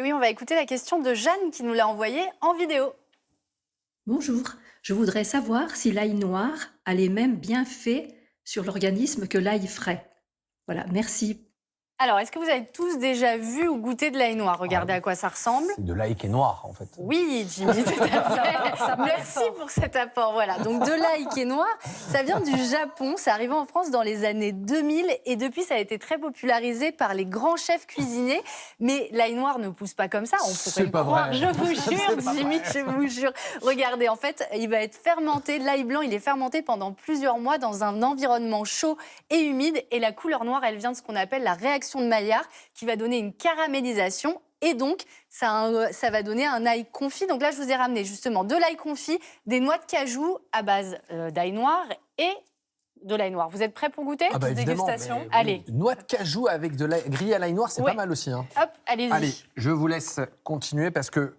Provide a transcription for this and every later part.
oui, on va écouter la question de Jeanne qui nous l'a envoyée en vidéo. Bonjour, je voudrais savoir si l'ail noir a les mêmes bienfaits sur l'organisme que l'ail frais. Voilà, merci. Alors, est-ce que vous avez tous déjà vu ou goûté de l'ail noir? Regardez à quoi ça ressemble. C'est de l'ail qui est noir, en fait. Oui, Jimmy, tout à fait. Merci pour cet apport. Voilà, donc de l'ail qui est noir, ça vient du Japon, c'est arrivé en France dans les années 2000 et depuis ça a été très popularisé par les grands chefs cuisiniers. Mais l'ail noir ne pousse pas comme ça, on pourrait C'est le pas croire. vrai. Je vous jure, Jimmy, je vous jure. Regardez, en fait, il va être fermenté, l'ail blanc, il est fermenté pendant plusieurs mois dans un environnement chaud et humide et la couleur noire, elle vient de ce qu'on appelle la réaction de Maillard qui va donner une caramélisation et donc ça va donner un ail confit. Donc là, je vous ai ramené justement de l'ail confit, des noix de cajou à base d'ail noir et de l'ail noir. Vous êtes prêts pour goûter? Évidemment, Dégustation. mais oui. Allez. Noix de cajou avec de l'ail grillé à l'ail noir, c'est Ouais. pas mal aussi. Hein. Hop, allez-y. Allez, je vous laisse continuer parce que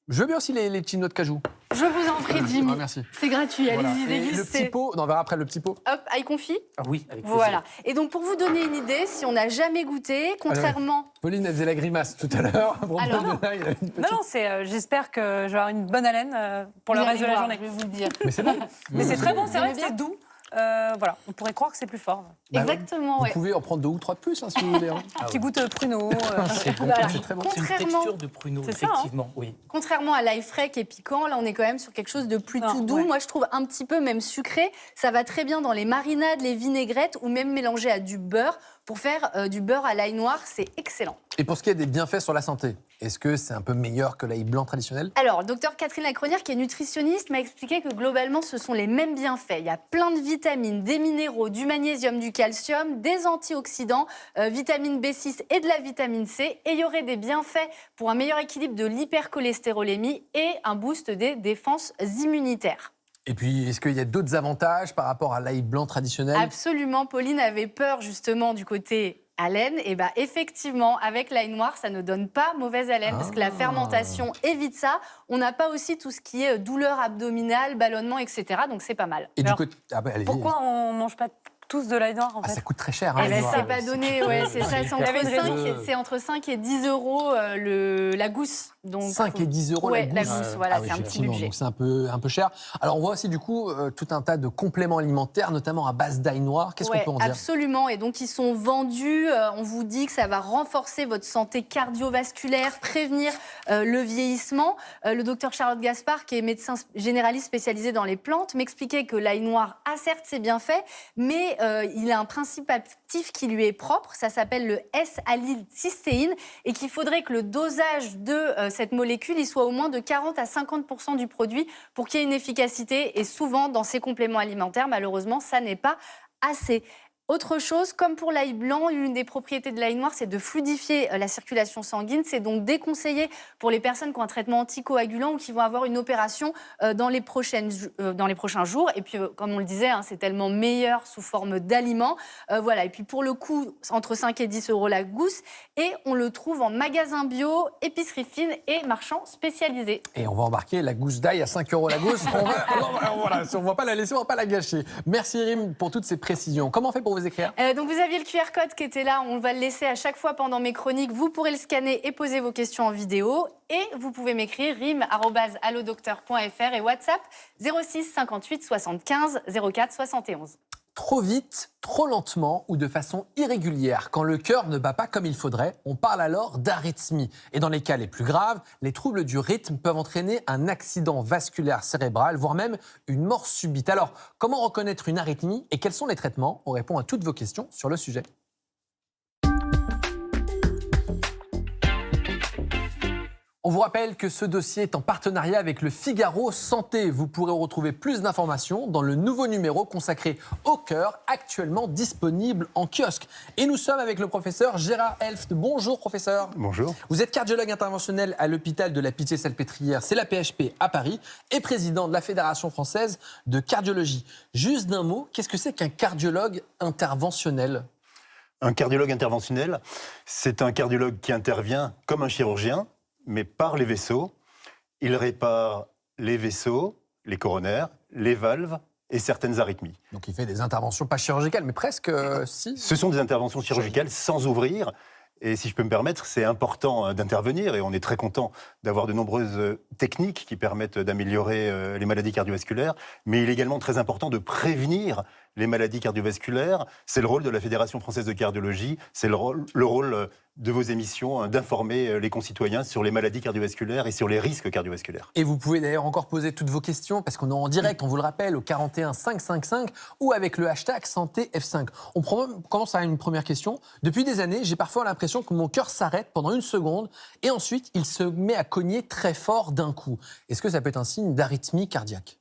je veux bien aussi les petites noix de cajou. Je vous en prie, Jimmy. Ah, merci. C'est gratuit, Voilà. allez-y, Et le dégustez. petit pot, on verra après le petit pot. Hop, ail confit. Ah oui, avec plaisir. Voilà. Et donc, pour vous donner une idée, si on n'a jamais goûté, contrairement... Pauline, elle faisait la grimace tout à l'heure. Alors, de l'ail, elle a une petite- Non, j'espère que je vais avoir une bonne haleine pour le Vous reste de allez la voir, journée. je vais vous le dire. Mais c'est bon. Mais c'est très bon, c'est Vous vrai aimez que c'est doux. Voilà, on pourrait croire que c'est plus fort. Bah ouais. Exactement, Vous ouais. pouvez en prendre 2 ou 3 de plus, hein, si vous voulez. Hein. Qui goûte pruneau. C'est bon. Voilà. C'est très bon. C'est une Contrairement- texture de pruneau, C'est ça, hein. effectivement. Oui. Contrairement à l'ail frais qui est piquant, là on est quand même sur quelque chose de plus Non, tout doux. ouais. Moi je trouve un petit peu même sucré. Ça va très bien dans les marinades, les vinaigrettes ou même mélangé à du beurre. Pour faire du beurre à l'ail noir, c'est excellent. Et pour ce qui est des bienfaits sur la santé, est-ce que c'est un peu meilleur que l'ail blanc traditionnel? Alors, docteur Catherine Lacronière, qui est nutritionniste, m'a expliqué que globalement, ce sont les mêmes bienfaits. Il y a plein de vitamines, des minéraux, du magnésium, du calcium, des antioxydants, vitamine B6 et de la vitamine C. Et il y aurait des bienfaits pour un meilleur équilibre de l'hypercholestérolémie et un boost des défenses immunitaires. Et puis, est-ce qu'il y a d'autres avantages par rapport à l'ail blanc traditionnel? Absolument, Pauline avait peur justement du côté haleine. Et bien effectivement, avec l'ail noir, ça ne donne pas mauvaise haleine parce que la fermentation évite ça. On n'a pas aussi tout ce qui est douleur abdominale, ballonnement, etc. Donc c'est pas mal. Et Alors, du côté... Ah bah, allez-y. Pourquoi on ne mange pas tous de l'ail noir en Ah, fait? ça coûte très cher. Hein, Et l'ail noir. c'est pas donné, ouais, c'est ça. C'est Il y avait une raison. entre 5 et 10 euros la gousse. Donc, 5 et 10 euros ouais, la gousse. la gousse, voilà, oui, c'est un petit effectivement, budget. donc c'est un peu cher. Alors, on voit aussi du coup tout un tas de compléments alimentaires, notamment à base d'ail noir. Qu'est-ce Ouais, qu'on peut en dire? absolument. Et donc, ils sont vendus. On vous dit que ça va renforcer votre santé cardiovasculaire, prévenir le vieillissement. Le docteur Charlotte Gaspard, qui est médecin généraliste spécialisé dans les plantes, m'expliquait que l'ail noir a certes ses bienfaits, mais il a un principe actif qui lui est propre. Ça s'appelle le S-allylcystéine et qu'il faudrait que le dosage de cette molécule il soit au moins de 40 à 50% du produit pour qu'il y ait une efficacité. Et souvent, dans ces compléments alimentaires, malheureusement, ça n'est pas assez. Autre chose, comme pour l'ail blanc, une des propriétés de l'ail noir, c'est de fluidifier la circulation sanguine. C'est donc déconseillé pour les personnes qui ont un traitement anticoagulant ou qui vont avoir une opération dans les prochains jours. Et puis, comme on le disait, hein, c'est tellement meilleur sous forme d'aliments. Voilà. Et puis, pour le coup, entre 5 et 10 euros la gousse. Et on le trouve en magasin bio, épicerie fine et marchand spécialisé. Et on va embarquer la gousse d'ail à 5 euros la gousse. Voilà, si on ne va pas la laisser, on ne va pas la gâcher. Merci Rim pour toutes ces précisions. Comment on fait pour vous écrire? Donc vous aviez le QR code qui était là, on va le laisser à chaque fois pendant mes chroniques. Vous pourrez le scanner et poser vos questions en vidéo. Et vous pouvez m'écrire rim@allodocteur.fr et WhatsApp 06 58 75 04 71. Trop vite, trop lentement ou de façon irrégulière. Quand le cœur ne bat pas comme il faudrait, on parle alors d'arythmie. Et dans les cas les plus graves, les troubles du rythme peuvent entraîner un accident vasculaire cérébral, voire même une mort subite. Alors, comment reconnaître une arythmie et quels sont les traitements? On répond à toutes vos questions sur le sujet. On vous rappelle que ce dossier est en partenariat avec le Figaro Santé. Vous pourrez retrouver plus d'informations dans le nouveau numéro consacré au cœur, actuellement disponible en kiosque. Et nous sommes avec le professeur Gérard Elft. Bonjour professeur. Bonjour. Vous êtes cardiologue interventionnel à l'hôpital de la Pitié-Salpêtrière, c'est la PHP à Paris, et président de la Fédération française de cardiologie. Juste d'un mot, qu'est-ce que c'est qu'un cardiologue interventionnel ? Un cardiologue interventionnel, c'est un cardiologue qui intervient comme un chirurgien, mais par les vaisseaux. Il répare les vaisseaux, les coronaires, les valves et certaines arythmies. Donc il fait des interventions pas chirurgicales, mais presque si. Ce sont des interventions chirurgicales sans ouvrir. Et si je peux me permettre, c'est important d'intervenir et on est très content d'avoir de nombreuses techniques qui permettent d'améliorer les maladies cardiovasculaires. Mais il est également très important de prévenir les maladies cardiovasculaires. C'est le rôle de la Fédération française de cardiologie, c'est le rôle de vos émissions d'informer les concitoyens sur les maladies cardiovasculaires et sur les risques cardiovasculaires. Et vous pouvez d'ailleurs encore poser toutes vos questions parce qu'on est en direct, on vous le rappelle, au 41 555 ou avec le hashtag santé F5. On commence à une première question. Depuis des années, j'ai parfois l'impression que mon cœur s'arrête pendant une seconde et ensuite il se met à cogner très fort d'un coup. Est-ce que ça peut être un signe d'arythmie cardiaque ?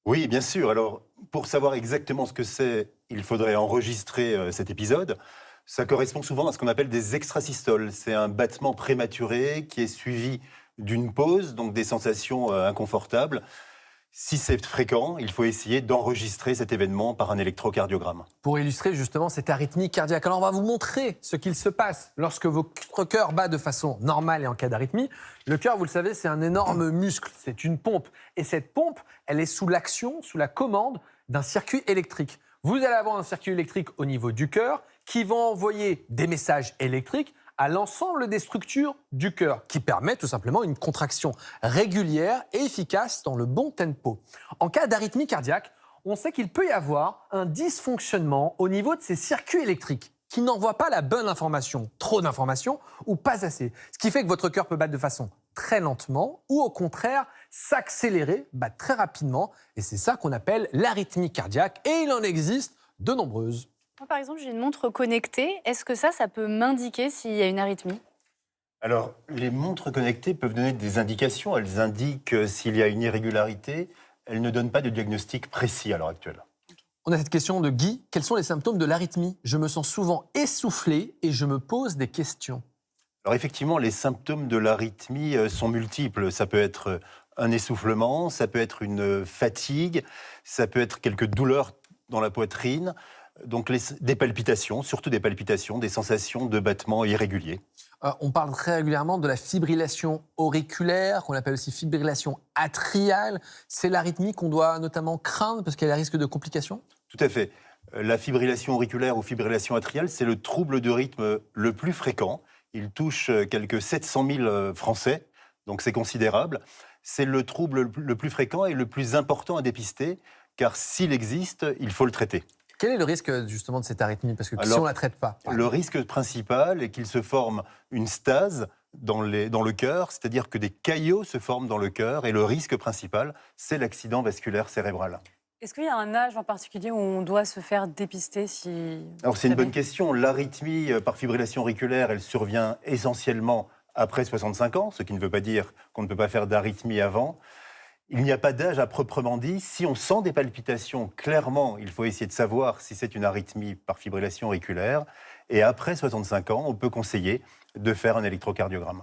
Oui, bien sûr. Alors, pour savoir exactement ce que c'est, il faudrait enregistrer cet épisode. Ça correspond souvent à ce qu'on appelle des extrasystoles. C'est un battement prématuré qui est suivi d'une pause, donc des sensations inconfortables. Si c'est fréquent, il faut essayer d'enregistrer cet événement par un électrocardiogramme. Pour illustrer justement cette arythmie cardiaque. Alors on va vous montrer ce qu'il se passe lorsque votre cœur bat de façon normale et en cas d'arythmie. Le cœur, vous le savez, c'est un énorme muscle, c'est une pompe. Et cette pompe, elle est sous l'action, sous la commande d'un circuit électrique. Vous allez avoir un circuit électrique au niveau du cœur qui va envoyer des messages électriques à l'ensemble des structures du cœur, qui permet tout simplement une contraction régulière et efficace dans le bon tempo. En cas d'arythmie cardiaque, on sait qu'il peut y avoir un dysfonctionnement au niveau de ces circuits électriques qui n'envoient pas la bonne information, trop d'informations ou pas assez. Ce qui fait que votre cœur peut battre de façon très lentement ou au contraire s'accélérer, battre très rapidement. Et c'est ça qu'on appelle l'arythmie cardiaque et il en existe de nombreuses. Moi, par exemple, j'ai une montre connectée. Est-ce que ça peut m'indiquer s'il y a une arythmie ? Alors, les montres connectées peuvent donner des indications. Elles indiquent s'il y a une irrégularité. Elles ne donnent pas de diagnostic précis à l'heure actuelle. On a cette question de Guy. Quels sont les symptômes de l'arythmie ? Je me sens souvent essoufflé et je me pose des questions. Alors effectivement, les symptômes de l'arythmie sont multiples. Ça peut être un essoufflement, ça peut être une fatigue, ça peut être quelques douleurs dans la poitrine. Donc des palpitations, surtout des palpitations, des sensations de battements irréguliers. On parle très régulièrement de la fibrillation auriculaire, qu'on appelle aussi fibrillation atriale. C'est l'arythmie qu'on doit notamment craindre parce qu'elle a risque de complications ? Tout à fait. La fibrillation auriculaire ou fibrillation atriale, c'est le trouble de rythme le plus fréquent. Il touche quelques 700 000 Français, donc c'est considérable. C'est le trouble le plus fréquent et le plus important à dépister, car s'il existe, il faut le traiter. Quel est le risque justement de cette arythmie ? Parce que si on ne la traite pas. Le risque principal est qu'il se forme une stase dans le cœur, c'est-à-dire que des caillots se forment dans le cœur, et le risque principal, c'est l'accident vasculaire cérébral. Est-ce qu'il y a un âge en particulier où on doit se faire dépister Alors c'est une bonne question. L'arythmie par fibrillation auriculaire, elle survient essentiellement après 65 ans, ce qui ne veut pas dire qu'on ne peut pas faire d'arythmie avant. Il n'y a pas d'âge à proprement dit. Si on sent des palpitations, clairement, il faut essayer de savoir si c'est une arythmie par fibrillation auriculaire. Et après 65 ans, on peut conseiller de faire un électrocardiogramme.